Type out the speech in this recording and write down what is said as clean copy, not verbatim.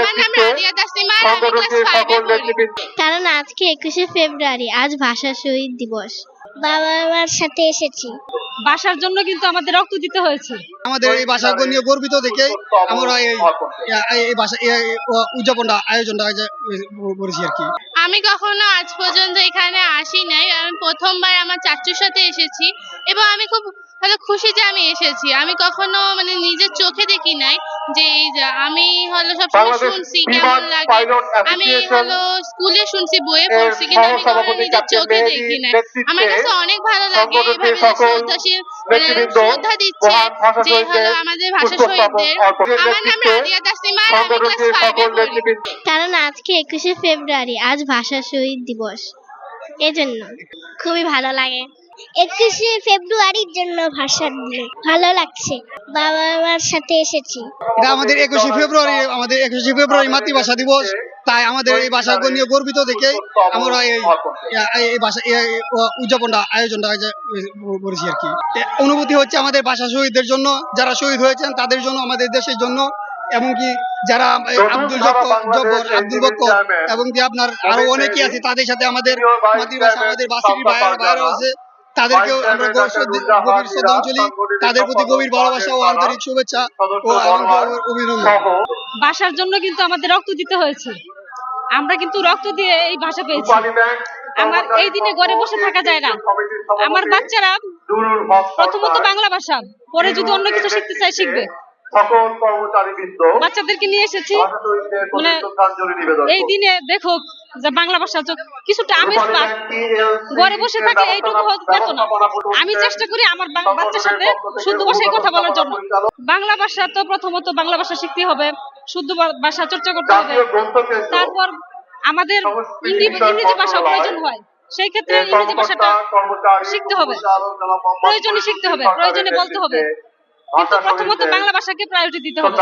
আমার নাম রাদিয়া তাসনিমা, আমি ক্লাস 5 এ পড়ি। কারণ আজকে 21শে ফেব্রুয়ারি, আজ ভাষা শহীদ দিবস। বাবা মার সাথে এসেছি। ভাষার জন্য কিন্তু আমাদের রক্ত দিতে হয়েছে। আমাদের এই ভাষাকে নিয়ে গর্বিত দেখে আমরা এই ভাষা উদযাপনটা আয়োজনটা করেছি আর কি। আমি কখনো আজ পর্যন্ত এখানে আসি নাই, আমি প্রথমবার আমার চাচুর সাথে এসেছি এবং আমি খুব খুশি যে আমি এসেছি। আমি কখনো নিজের চোখে দেখি নাই যে আমি সবসময় শুনছি কেমন লাগে, আমি স্কুলে শুনছি, বইয়ে পড়ছি, কিন্তু আমি কখনো নিজের চোখে দেখি নাই। আমার কাছে অনেক ভালো লাগে এইভাবে যে শ্রদ্ধাশীল শ্রদ্ধা দিচ্ছে যে আমাদের ভাষা শহীদদের। আমার নাম রাদিয়া তাসনিমা, আমি ক্লাস 5 এ পড়ি। কারণ আজকে 21শে ফেব্রুয়ারি, আজ ভাষা শহীদ দিবস। এজন্য খুবই ভালো লাগে। 21শে ফেব্রুয়ারির জন্য ভাষা দিলে ভালো লাগছে। বাবা মার সাথে এসেছি। এটা আমাদের 21শে ফেব্রুয়ারি মাতৃভাষা দিবস, তাই আমাদের এই ভাষাকে নিয়ে গর্বিত দেখে আমরা এই ভাষা উদযাপনটা আয়োজনটা করেছি আর কি। অনুভূতি হচ্ছে আমাদের ভাষা শহীদদের জন্য, যারা শহীদ হয়েছেন তাদের জন্য, আমাদের দেশের জন্য, এমনকি যারা আব্দুল জব্বর, আব্দুল বক্কর এবং কি আপনার আরো অনেকেই আছে, তাদের সাথে আমাদের মাতৃভাষা, আমাদের বাসির ভাইরা আছে, তাদেরকেও আমরা গভীর শ্রদ্ধাঞ্জলি, তাদের প্রতি গভীর ভালোবাসা ও আন্তরিক শুভেচ্ছা ও অভিনন্দন। ভাষার জন্য কিন্তু আমাদের রক্ত দিতে হয়েছে। আমরা কিন্তু রক্ত দিয়ে এই ভাষা পেয়েছি। আমার এই দিনে ঘরে বসে থাকা যায় না। আমার বাচ্চারা প্রথমত বাংলা ভাষা, পরে যদি অন্য কিছু শিখতে চায় শিখবে। বাচ্চাদেরকে নিয়ে এসেছি এই দিনে দেখো যে বাংলা ভাষা কিছুটা আমেজ পাক, ঘরে বসে থাকে এইটুকু পেত না। আমি চেষ্টা করি আমার বাচ্চার সাথে শুদ্ধ ভাষায় কথা বলার জন্য। বাংলা ভাষা তো প্রথমত বাংলা ভাষা শিখতে হবে, শুদ্ধ ভাষা চর্চা করতে হবে, তারপর আমাদের ইংরেজি ভাষা প্রয়োজন হয়, সেই ক্ষেত্রে ইংরেজি ভাষাটা শিখতে হবে, প্রয়োজনে শিখতে হবে, প্রয়োজনে বলতে হবে, কিন্তু প্রথমত বাংলা ভাষাকে প্রায়োরিটি দিতে হবে।